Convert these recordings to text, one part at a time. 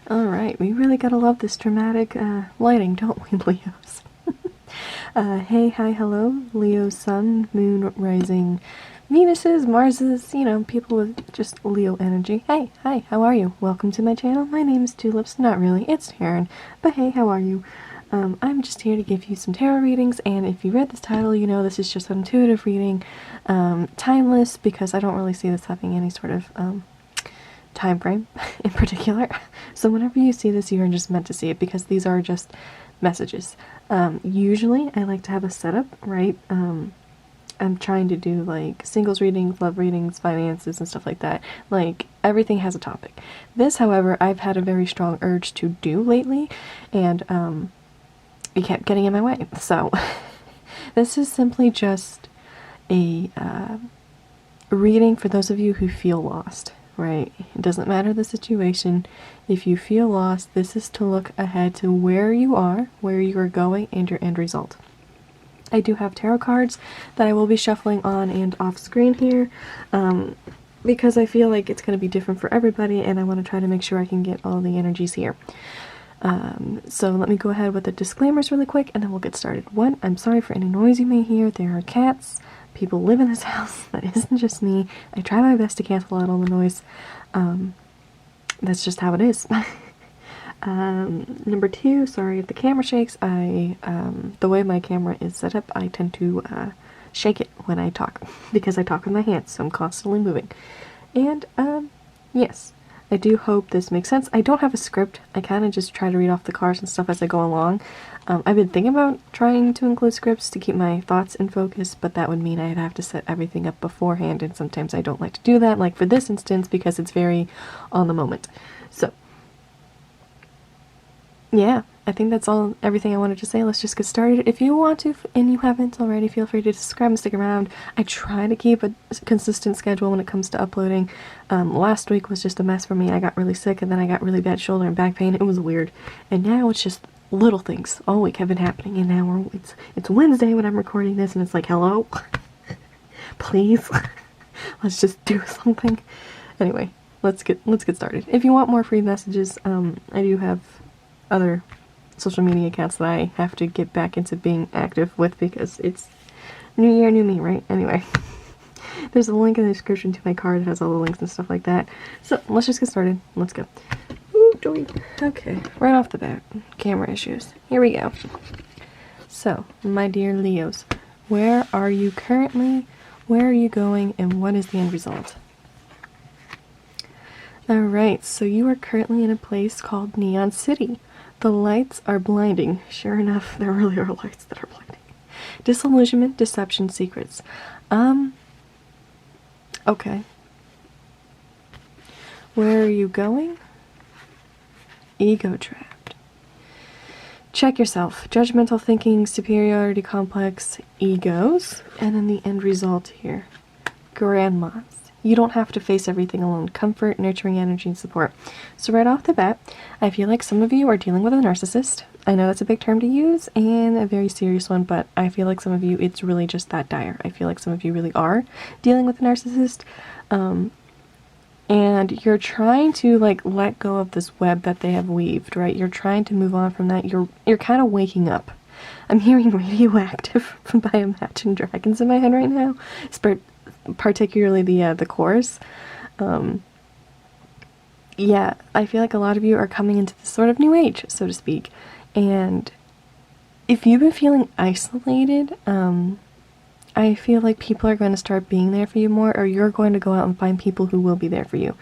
Alright, we really gotta love this dramatic lighting, don't we, Leos? Hey, hi, hello, Leo, Sun, Moon, Rising, Venuses, Marses, you know, people with just Leo energy. Hey, hi, how are you? Welcome to my channel. My name is Tulips. Not really, it's Taryn. But hey, how are you? I'm just here to give you some tarot readings, and if you read this title, you know this is just an intuitive reading. Timeless, because I don't really see this having any sort of time frame in particular. So whenever you see this, you are just meant to see it, because these are just messages. Usually I like to have a setup, right? I'm trying to do like singles readings, love readings, finances, and stuff like that. Like, everything has a topic. This, however, I've had a very strong urge to do lately, and it kept getting in my way. So this is simply just a reading for those of you who feel lost, right? It doesn't matter the situation. If you feel lost, this is to look ahead to where you are going, and your end result. I do have tarot cards that I will be shuffling on and off screen here, because I feel like it's going to be different for everybody, and I want to try to make sure I can get all the energies here. So let me go ahead with the disclaimers really quick, and then we'll get started. One, I'm sorry for any noise you may hear. There are cats. People live in this house. That isn't just me. I try my best to cancel out all the noise. That's just how it is. Number two, sorry if the camera shakes. The way my camera is set up, I tend to shake it when I talk, because I talk with my hands, so I'm constantly moving. And, yes, I do hope this makes sense. I don't have a script. I kind of just try to read off the cards and stuff as I go along. I've been thinking about trying to include scripts to keep my thoughts in focus, but that would mean I'd have to set everything up beforehand, and sometimes I don't like to do that, like for this instance, because it's very on the moment. So, yeah, I think that's everything I wanted to say. Let's just get started. If you want to, and you haven't already, feel free to subscribe and stick around. I try to keep a consistent schedule when it comes to uploading. Last week was just a mess for me. I got really sick, and then I got really bad shoulder and back pain. It was weird. And now it's just little things all week have been happening, and now it's Wednesday when I'm recording this, and it's like, hello? Please? Let's just do something. Anyway, let's get started. If you want more free messages, I do have other social media accounts that I have to get back into being active with, because it's new year, new me, right? Anyway, there's a link in the description to my card. It has all the links and stuff like that. So let's just get started. Let's go. Ooh, joy. Okay, right off the bat, camera issues. Here we go. So, my dear Leos, where are you currently? Where are you going? And what is the end result? Alright, so you are currently in a place called Neon City. The lights are blinding. Sure enough, there really are lights that are blinding. Disillusionment, deception, secrets. Okay. Where are you going? Ego trapped. Check yourself. Judgmental thinking, superiority complex, egos, and then the end result here. Grandmas. You don't have to face everything alone. Comfort, nurturing energy, and support. So right off the bat, I feel like some of you are dealing with a narcissist. I know that's a big term to use, and a very serious one, but I feel like some of you, it's really just that dire. I feel like some of you really are dealing with a narcissist, and you're trying to, like, let go of this web that they have weaved, right? You're trying to move on from that. You're kind of waking up. I'm hearing radioactive by Imagine Dragons in my head right now. Particularly the chorus. Yeah, I feel like a lot of you are coming into this sort of new age, so to speak, and if you've been feeling isolated, I feel like people are going to start being there for you more, or you're going to go out and find people who will be there for you.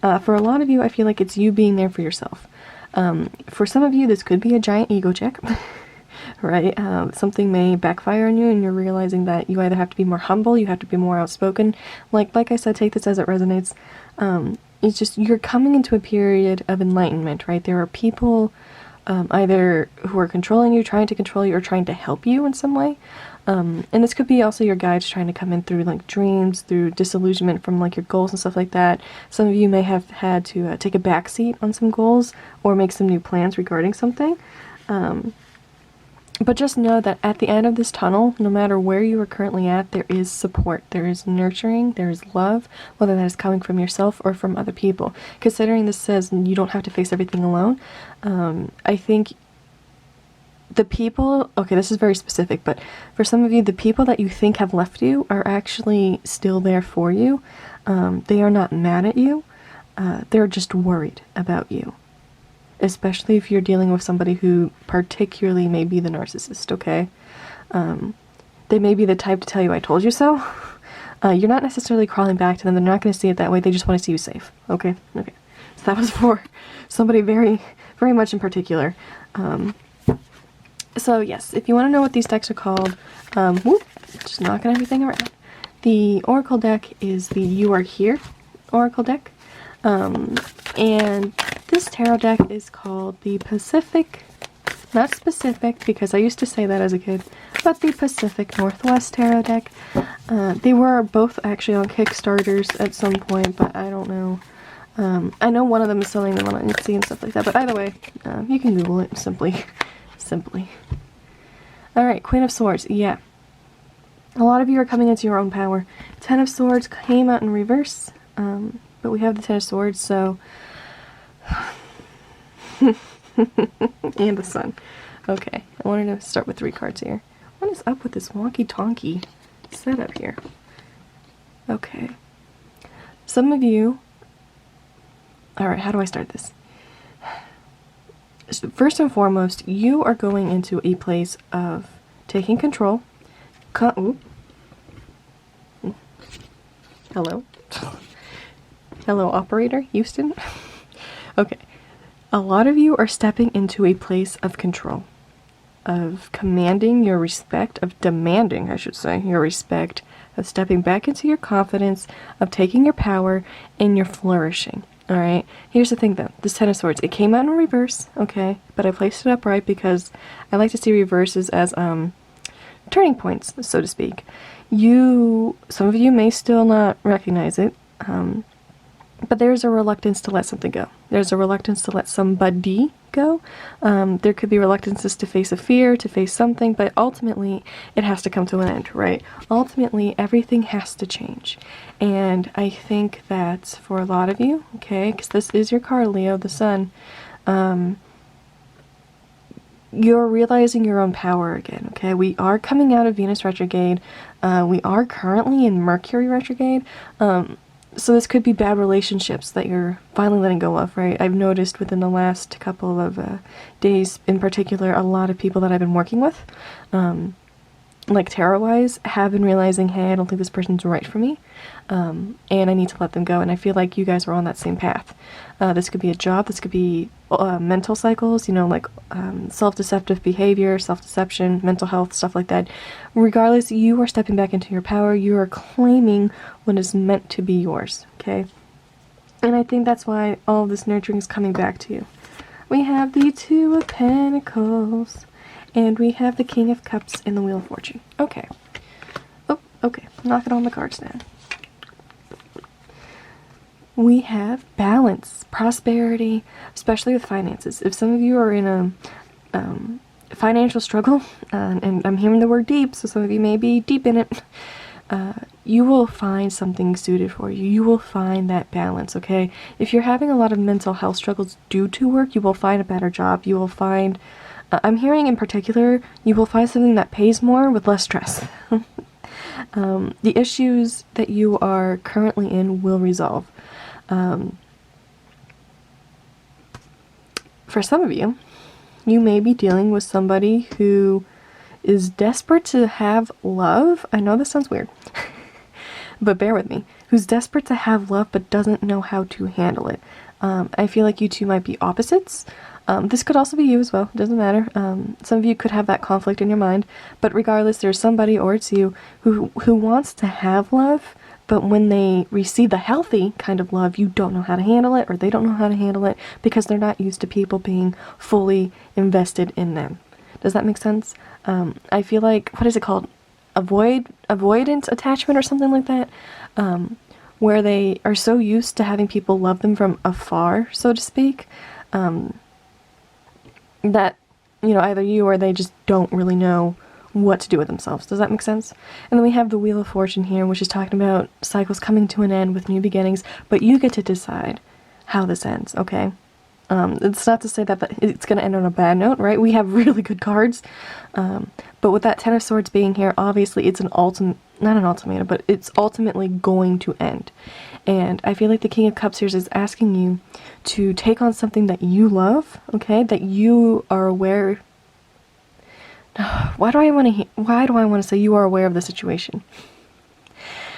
For a lot of you, I feel like it's you being there for yourself. For some of you, this could be a giant ego check. Right? Something may backfire on you, and you're realizing that you either have to be more humble, you have to be more outspoken. Like I said, take this as it resonates. It's just, you're coming into a period of enlightenment, right? There are people either who are controlling you, trying to control you, or trying to help you in some way. And this could be also your guides trying to come in through, like, dreams, through disillusionment from, like, your goals and stuff like that. Some of you may have had to take a backseat on some goals, or make some new plans regarding something. But just know that at the end of this tunnel, no matter where you are currently at, there is support, there is nurturing, there is love, whether that is coming from yourself or from other people. Considering this says you don't have to face everything alone, I think the people, okay, this is very specific, but for some of you, the people that you think have left you are actually still there for you. They are not mad at you, they're just worried about you. Especially if you're dealing with somebody who particularly may be the narcissist, okay? They may be the type to tell you, I told you so. You're not necessarily crawling back to them. They're not going to see it that way. They just want to see you safe, okay? Okay. So that was for somebody very, very much in particular. So yes, if you want to know what these decks are called, just knocking everything around. The Oracle deck is the You Are Here Oracle deck. And this tarot deck is called the Pacific, not specific because I used to say that as a kid, but the Pacific Northwest Tarot deck. They were both actually on Kickstarters at some point, but I don't know. I know one of them is selling them on Etsy and stuff like that, but either way, you can Google it simply. Alright, Queen of Swords, yeah. A lot of you are coming into your own power. Ten of Swords came out in reverse, but we have the Ten of Swords, so... and the Sun. Okay, I wanted to start with 3 cards here. What is up with this wonky-tonky setup here? Okay. Some of you... Alright, how do I start this? First and foremost, you are going into a place of taking control. Hello? Hello, operator, Houston? Okay. A lot of you are stepping into a place of control. Of commanding your respect, of demanding, I should say, your respect, of stepping back into your confidence, of taking your power, and you're flourishing. Alright, here's the thing though, this Ten of Swords, it came out in reverse, okay, but I placed it upright because I like to see reverses as, turning points, so to speak. Some of you may still not recognize it, but there's a reluctance to let something go. There's a reluctance to let somebody go. There could be reluctances to face a fear, to face something, but ultimately it has to come to an end, right? Ultimately, everything has to change. And I think that for a lot of you, okay, because this is your card, Leo, the Sun, you're realizing your own power again, okay? We are coming out of Venus retrograde. We are currently in Mercury retrograde. So this could be bad relationships that you're finally letting go of, right? I've noticed within the last couple of days, in particular, a lot of people that I've been working with, like tarot-wise, have been realizing, hey, I don't think this person's right for me, and I need to let them go, and I feel like you guys are on that same path. This could be a job, this could be mental cycles, you know, like self-deceptive behavior, self-deception, mental health, stuff like that. Regardless, you are stepping back into your power, you are claiming what is meant to be yours, okay? And I think that's why all of this nurturing is coming back to you. We have the Two of Pentacles, and we have the King of Cups and the Wheel of Fortune. Okay. Oh, okay. Knocking all the cards down. We have balance, prosperity, especially with finances. If some of you are in a financial struggle, and I'm hearing the word deep, so some of you may be deep in it, you will find something suited for you. You will find that balance, okay? If you're having a lot of mental health struggles due to work, you will find a better job. You will find, I'm hearing in particular, you will find something that pays more with less stress. The issues that you are currently in will resolve. For some of you, you may be dealing with somebody who is desperate to have love. I know this sounds weird, but bear with me. Who's desperate to have love but doesn't know how to handle it. I feel like you two might be opposites. This could also be you as well, it doesn't matter. Some of you could have that conflict in your mind, but regardless, there's somebody, or it's you, who wants to have love, but when they receive the healthy kind of love, you don't know how to handle it, or they don't know how to handle it, because they're not used to people being fully invested in them. Does that make sense? I feel like, what is it called? Avoidance attachment or something like that? Where they are so used to having people love them from afar, so to speak, that you know, either you or they just don't really know what to do with themselves. Does that make sense? And then we have the Wheel of Fortune here, which is talking about cycles coming to an end with new beginnings, but you get to decide how this ends, okay? It's not to say that it's going to end on a bad note, right? We have really good cards. But with that Ten of Swords being here, obviously it's not an ultimatum, but it's ultimately going to end. And I feel like the King of Cups here is asking you to take on something that you love, okay? That you are aware. Why do I want to say you are aware of the situation?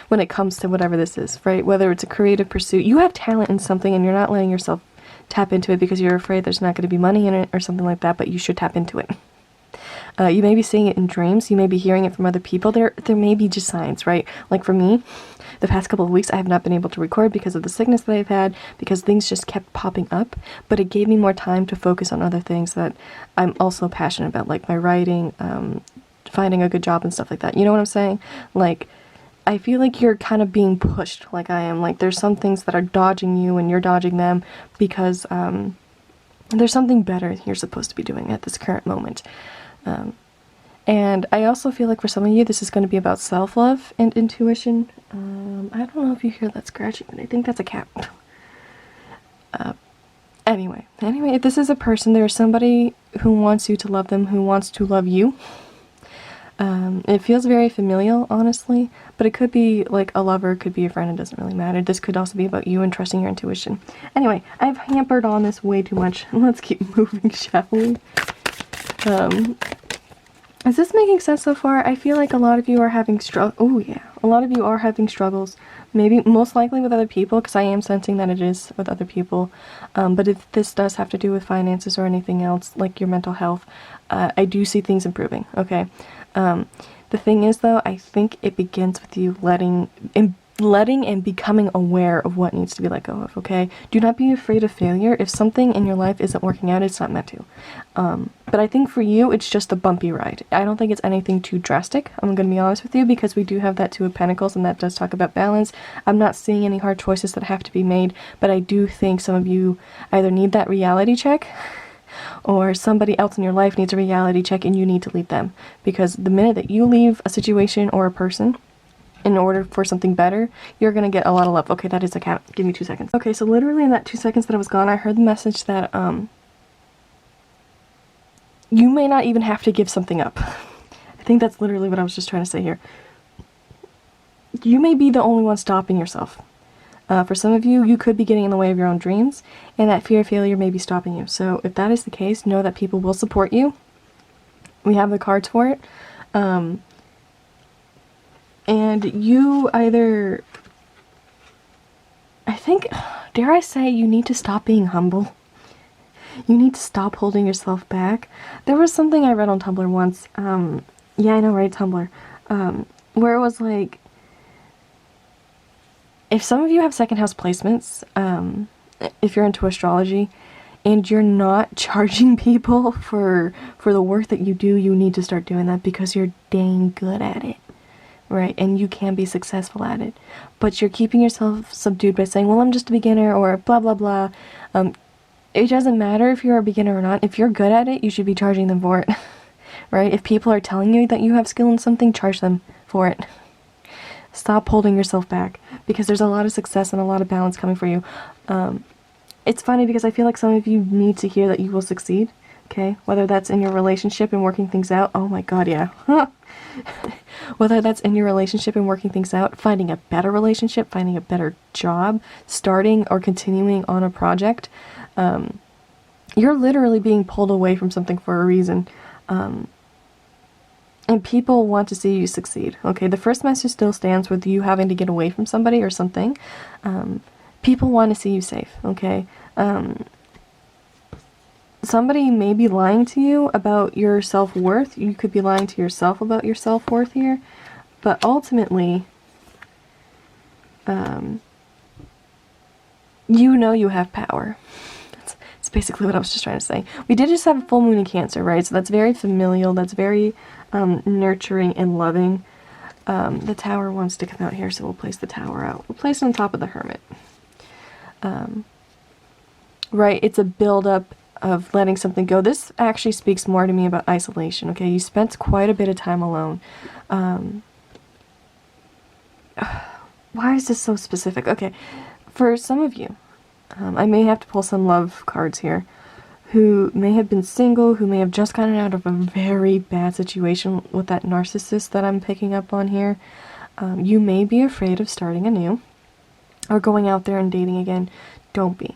When it comes to whatever this is, right? Whether it's a creative pursuit, you have talent in something and you're not letting yourself tap into it because you're afraid there's not going to be money in it or something like that, but you should tap into it. You may be seeing it in dreams, you may be hearing it from other people, there may be just signs, right? Like for me, the past couple of weeks I have not been able to record because of the sickness that I've had, because things just kept popping up, but it gave me more time to focus on other things that I'm also passionate about, like my writing, finding a good job and stuff like that. You know what I'm saying? Like, I feel like you're kind of being pushed like I am. Like there's some things that are dodging you and you're dodging them because there's something better you're supposed to be doing at this current moment. And I also feel like for some of you this is going to be about self-love and intuition. I don't know if you hear that scratching, but I think that's a cat. Anyway, if this is a person, there's somebody who wants you to love them, who wants to love you. It feels very familial, honestly, but it could be like a lover, it could be a friend, it doesn't really matter. This could also be about you and trusting your intuition. Anyway, I've hampered on this way too much. Let's keep moving, shall we? Is this making sense so far? I feel like a lot of you are having a lot of you are having struggles. Maybe, most likely with other people, because I am sensing that it is with other people. But if this does have to do with finances or anything else, like your mental health, I do see things improving, okay? The thing is, though, I think it begins with you letting and becoming aware of what needs to be let go of, okay? Do not be afraid of failure. If something in your life isn't working out, it's not meant to. But I think for you, it's just a bumpy ride. I don't think it's anything too drastic, I'm going to be honest with you, because we do have that Two of Pentacles, and that does talk about balance. I'm not seeing any hard choices that have to be made, but I do think some of you either need that reality check, or somebody else in your life needs a reality check and you need to leave them. Because the minute that you leave a situation or a person in order for something better, you're gonna get a lot of love. Okay, that is a cat. Give me 2 seconds. Okay, so literally in that 2 seconds that I was gone, I heard the message that you may not even have to give something up. I think that's literally what I was just trying to say here. You may be the only one stopping yourself. For some of you, you could be getting in the way of your own dreams, and that fear of failure may be stopping you. So if that is the case, know that people will support you. We have the cards for it. And you either, I think, dare I say, you need to stop being humble. You need to stop holding yourself back. There was something I read on Tumblr once, yeah, I know, right, Tumblr, where it was like, if some of you have second house placements, if you're into astrology, and you're not charging people for the work that you do, you need to start doing that because you're dang good at it, right? And you can be successful at it. But you're keeping yourself subdued by saying, well, I'm just a beginner, or blah, blah, blah. It doesn't matter if you're a beginner or not. If you're good at it, you should be charging them for it, right? If people are telling you that you have skill in something, charge them for it. Stop holding yourself back, because there's a lot of success and a lot of balance coming for you. It's funny because I feel like some of you need to hear that you will succeed, okay? Whether that's in your relationship and working things out. Oh my god, yeah. Whether that's in your relationship and working things out, finding a better relationship, finding a better job, starting or continuing on a project. You're literally being pulled away from something for a reason. And people want to see you succeed, okay? The first message still stands with you having to get away from somebody or something. People want to see you safe, okay? Somebody may be lying to you about your self-worth. You could be lying to yourself about your self-worth here. But ultimately, you know you have power. That's basically what I was just trying to say. We did just have a full moon in Cancer, right? So that's very familial. That's very nurturing and loving. The Tower wants to come out here, so we'll place the Tower out. We'll place it on top of the Hermit. Right, it's a build-up of letting something go. This actually speaks more to me about isolation, okay? You spent quite a bit of time alone. Why is this so specific? Okay, for some of you, I may have to pull some love cards here, who may have been single, who may have just gotten out of a very bad situation with that narcissist that I'm picking up on here. You may be afraid of starting anew or going out there and dating again. Don't be.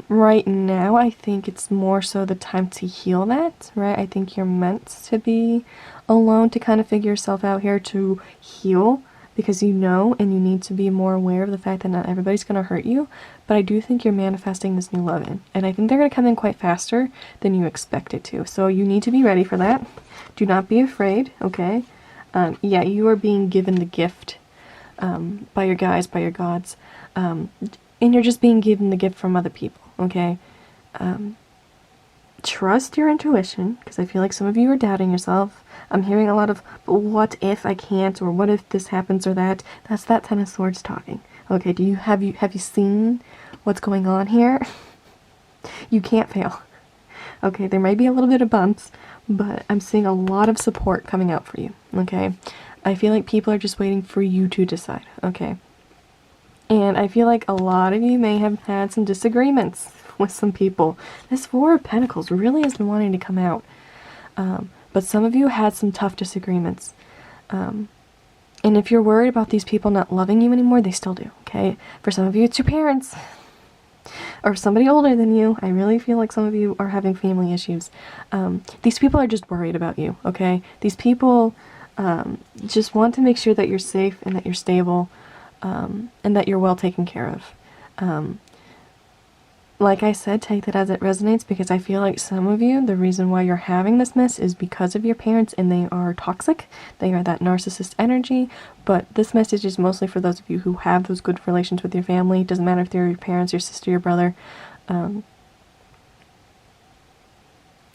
Right now, I think it's more so the time to heal that, right? I think you're meant to be alone to kind of figure yourself out here, to heal, because you know and you need to be more aware of the fact that not everybody's going to hurt you. But I do think you're manifesting this new love in, and I think they're going to come in quite faster than you expect it to. So you need to be ready for that. Do not be afraid, okay? Yeah, you are being given the gift by your guides, by your gods. And you're just being given the gift from other people, okay? Trust your intuition, because I feel like some of you are doubting yourself. I'm hearing a lot of, what if I can't, or what if this happens or that. That's that Ten of Swords talking. Okay, have you seen what's going on here? You can't fail. Okay, there might be a little bit of bumps, but I'm seeing a lot of support coming out for you, okay? I feel like people are just waiting for you to decide, okay? And I feel like a lot of you may have had some disagreements with some people. This Four of Pentacles really has been wanting to come out. But some of you had some tough disagreements. And if you're worried about these people not loving you anymore, they still do, okay? For some of you, it's your parents. Or somebody older than you. I really feel like some of you are having family issues. These people are just worried about you, okay? These people just want to make sure that you're safe and that you're stable. And that you're well taken care of. Like I said, take that as it resonates, because I feel like some of you, the reason why you're having this mess is because of your parents, and they are toxic. They are that narcissist energy. But this message is mostly for those of you who have those good relations with your family. It doesn't matter if they're your parents, your sister, your brother.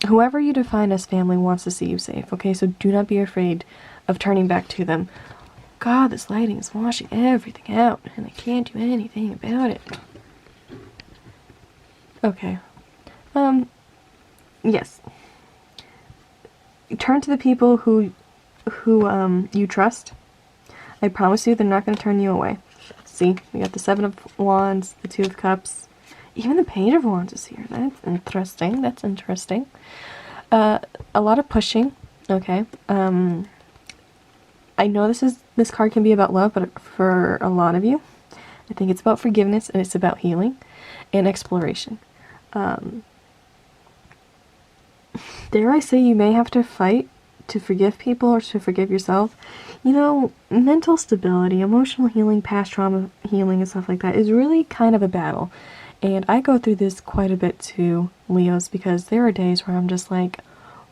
Whoever you define as family wants to see you safe, okay? So do not be afraid of turning back to them. God, this lighting is washing everything out, and I can't do anything about it. Okay. Yes. Turn to the people who you trust. I promise you they're not going to turn you away. See, we got the Seven of Wands, the Two of Cups, even the Page of Wands is here. That's interesting. That's interesting. A lot of pushing, okay? I know this card can be about love, but for a lot of you, I think it's about forgiveness, and it's about healing and exploration. Dare I say, you may have to fight to forgive people or to forgive yourself. You know, mental stability, emotional healing, past trauma healing, and stuff like that is really kind of a battle. And I go through this quite a bit too, Leos, because there are days where I'm just like,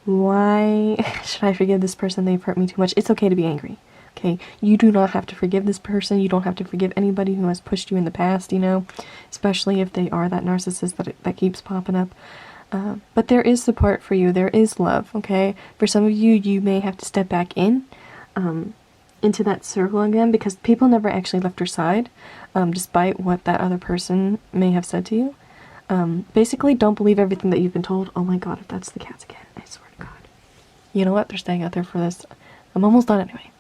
why should I forgive this person? They've hurt me too much. It's okay to be angry, okay? You do not have to forgive this person. You don't have to forgive anybody who has pushed you in the past, you know? Especially if they are that narcissist that keeps popping up. But there is support for you. There is love, okay? For some of you, you may have to step back into that circle again, because people never actually left your side, despite what that other person may have said to you. Basically, don't believe everything that you've been told. Oh my god, if that's the cats again, I swear to god. You know what? They're staying out there for this. I'm almost done anyway.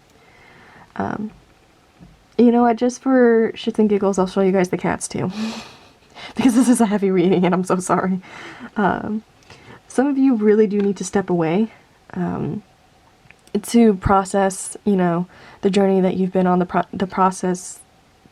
You know what? Just for shits and giggles, I'll show you guys the cats too. Because this is a heavy reading and I'm so sorry. Some of you really do need to step away to process, you know, the journey that you've been on, the process.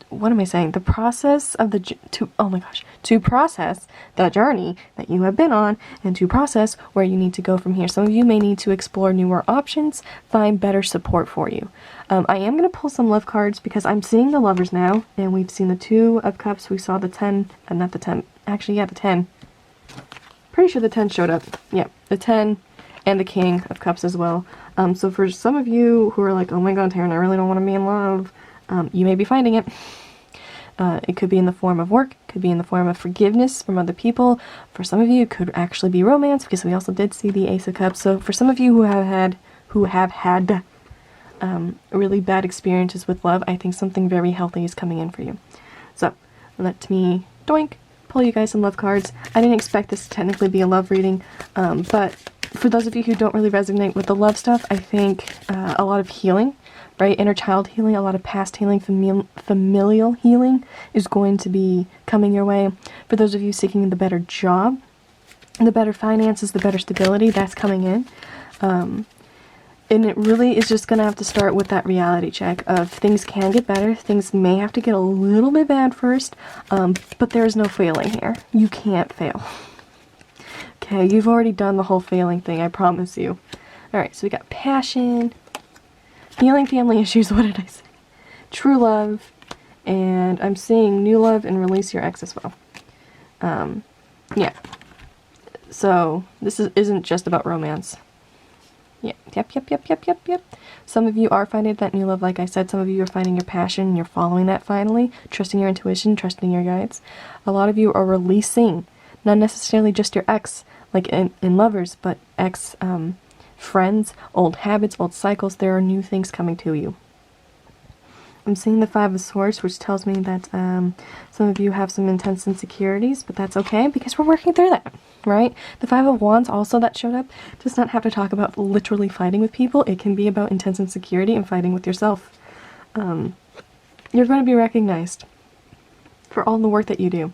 What am I saying? The process of to process the journey that you have been on, and to process where you need to go from here. Some of you may need to explore newer options, find better support for you. I am going to pull some love cards because I'm seeing the Lovers now, and we've seen the Two of Cups. We saw the 10, not the 10. Actually, yeah, the 10. Pretty sure the 10 showed up. Yeah, the 10 and the King of Cups as well. So for some of you who are like, oh my god, Taryn, I really don't want to be in love, you may be finding it. It could be in the form of work, could be in the form of forgiveness from other people. For some of you, it could actually be romance, because we also did see the Ace of Cups. So for some of you who have had really bad experiences with love, I think something very healthy is coming in for you. So let me pull pull you guys some love cards. I didn't expect this to technically be a love reading, but for those of you who don't really resonate with the love stuff, I think a lot of healing, right? Inner child healing, a lot of past healing, familial healing is going to be coming your way. For those of you seeking the better job, the better finances, the better stability, that's coming in. And it really is just going to have to start with that reality check of things can get better. Things may have to get a little bit bad first, but there is no failing here. You can't fail. Okay, you've already done the whole failing thing, I promise you. Alright, so we got passion, healing family issues, what did I say? True love, and I'm seeing new love and release your ex as well. Yeah. So, this isn't just about romance. Yep. Some of you are finding that new love, like I said. Some of you are finding your passion, and you're following that finally. Trusting your intuition, trusting your guides. A lot of you are releasing, not necessarily just your ex, like in lovers, but ex friends, old habits, old cycles. There are new things coming to you. I'm seeing the Five of Swords, which tells me that some of you have some intense insecurities, but that's okay because we're working through that, right? The Five of Wands also that showed up does not have to talk about literally fighting with people. It can be about intense insecurity and fighting with yourself. You're going to be recognized for all the work that you do.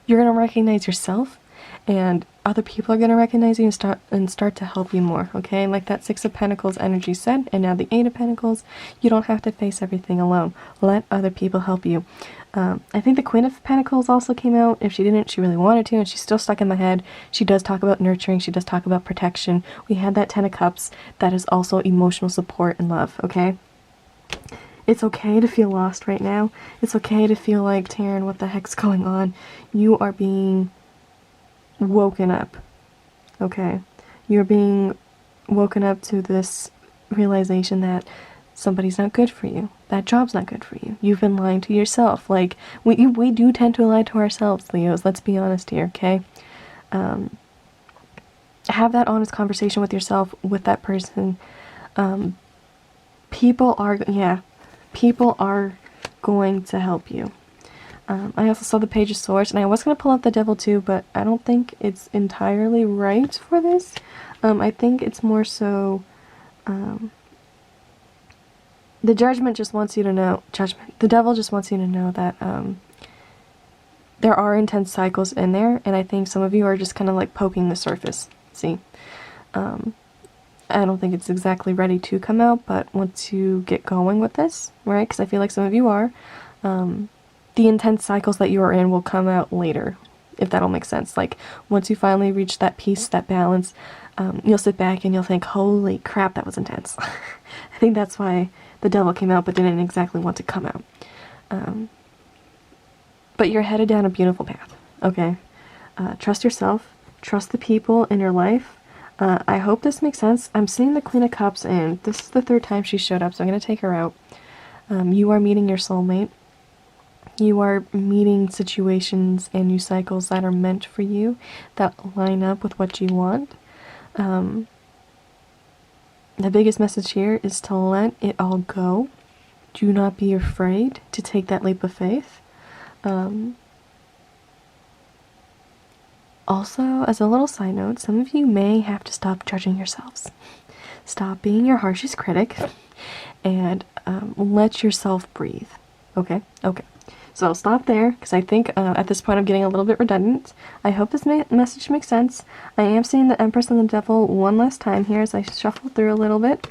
You're going to recognize yourself, and other people are going to recognize you and start to help you more, okay? Like that Six of Pentacles energy said, and now the Eight of Pentacles, you don't have to face everything alone. Let other people help you. I think the Queen of Pentacles also came out. If she didn't, she really wanted to, and she's still stuck in my head. She does talk about nurturing. She does talk about protection. We had that Ten of Cups. That is also emotional support and love, okay? It's okay to feel lost right now. It's okay to feel like, Taryn, what the heck's going on? You are being woken up, okay? You're being woken up to this realization that somebody's not good for you. That job's not good for you. You've been lying to yourself. Like, we do tend to lie to ourselves, Leos. Let's be honest here, okay? Have that honest conversation with yourself, with that person. People are going to help you. I also saw the Page of Swords, and I was going to pull out the Devil too, but I don't think it's entirely right for this. I think it's more so, the Judgment just wants you to know, the Devil just wants you to know that, there are intense cycles in there, and I think some of you are just kind of like poking the surface, see? I don't think it's exactly ready to come out, but once you get going with this, right, because I feel like some of you are, the intense cycles that you are in will come out later, if that all makes sense. Like, once you finally reach that peace, that balance, you'll sit back and you'll think, holy crap, that was intense. I think that's why the Devil came out but didn't exactly want to come out. But you're headed down a beautiful path, okay? Trust yourself. Trust the people in your life. I hope this makes sense. I'm seeing the Queen of Cups, and this is the third time she showed up, so I'm going to take her out. You are meeting your soulmate. You are meeting situations and new cycles that are meant for you, that line up with what you want. The biggest message here is to let it all go. Do not be afraid to take that leap of faith. Also, as a little side note, some of you may have to stop judging yourselves. Stop being your harshest critic, and let yourself breathe. Okay? Okay. So I'll stop there, because I think at this point I'm getting a little bit redundant. I hope this message makes sense. I am seeing the Empress and the Devil one last time here as I shuffle through a little bit.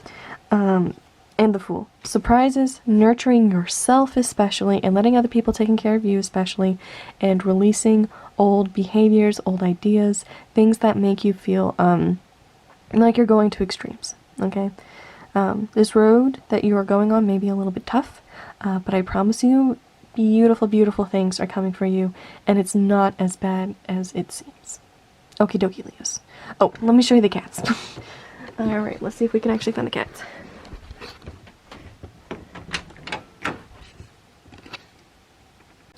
And the Fool. Surprises, nurturing yourself especially, and letting other people taking care of you especially, and releasing old behaviors, old ideas, things that make you feel like you're going to extremes, okay? This road that you are going on may be a little bit tough, but I promise you, beautiful, beautiful things are coming for you, and it's not as bad as it seems. Okie dokie, Leos. Oh, let me show you the cats. Alright, let's see if we can actually find the cats.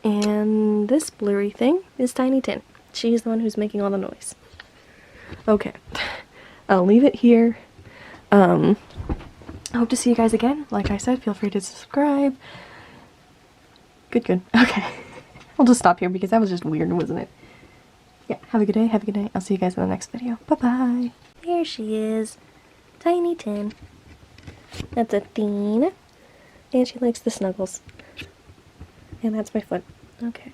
And this blurry thing is Tiny Tin. She's the one who's making all the noise. Okay. I'll leave it here. I hope to see you guys again. Like I said, feel free to subscribe. Good. Okay. I'll just stop here because that was just weird, wasn't it? yeah, have a good day, have a good night. I'll see you guys in the next video. Bye-bye. There she is. Tiny Tin. That's Athena. And she likes the snuggles. And that's my foot. Okay.